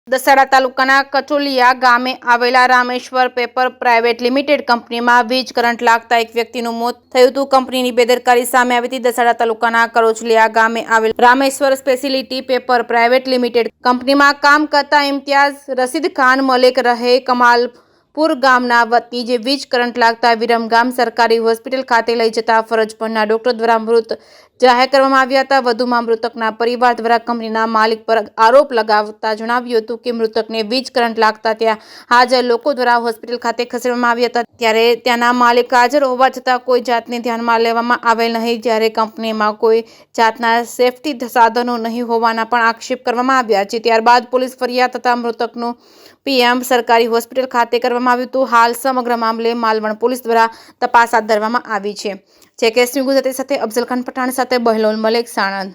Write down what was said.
દસાડા તાલુકાના કચોલિયા ગામે આવેલા રામેશ્વર પેપર પ્રાઇવેટ લિમિટેડ કંપનીમાં વીજ કરંટ લાગતા એક વ્યક્તિનું મોત થયું હતું. કંપનીની બેદરકારી સામે આવી હતી. દસાડા તાલુકાના કચોલિયા ગામે આવેલ રામેશ્વર સ્પેશિયલિટી પેપર પ્રાઇવેટ લિમિટેડ કંપનીમાં કામ કરતા ઇમ્તિયાઝ રશીદ ખાન મલેક રહે કમાલપુર ગામના વતની જે વીજ કરંટ લાગતા વિરમગામ સરકારી હોસ્પિટલ ખાતે લઈ જતા ફરજ પરના ડોક્ટર દ્વારા મૃત જાહેર કરવામાં આવ્યા હતા. વધુમાં મૃતકના પરિવાર દ્વારા કંપનીના માલિક પર આરોપ લગાવતા જણાવ્યું હતું કે મૃતકને વીજ કરંટ લાગતા ત્યાં હાજર લોકો દ્વારા હોસ્પિટલ ખાતે ખસેડવામાં આવ્યા હતા. ત્યારે ત્યાંના માલિક હાજર હોવા છતાં કોઈ જાતને ધ્યાનમાં લેવામાં આવેલ નહીં. જ્યારે કંપનીમાં કોઈ જાતના સેફટી સાધનો નહીં હોવાના પણ આક્ષેપ કરવામાં આવ્યા છે. ત્યારબાદ પોલીસ ફરિયાદ થતાં મૃતકનું પીએમ સરકારી હોસ્પિટલ ખાતે કરવામાં આવ્યું હતું. હાલ સમગ્ર મામલે માલવણ પોલીસ દ્વારા તપાસ હાથ ધરવામાં આવી છે. જેકેએસ ન્યૂઝ ગુજરાતી સાથે અફઝલ ખાન પઠાણ સાથે બહલોલ મલેક સાણંદ.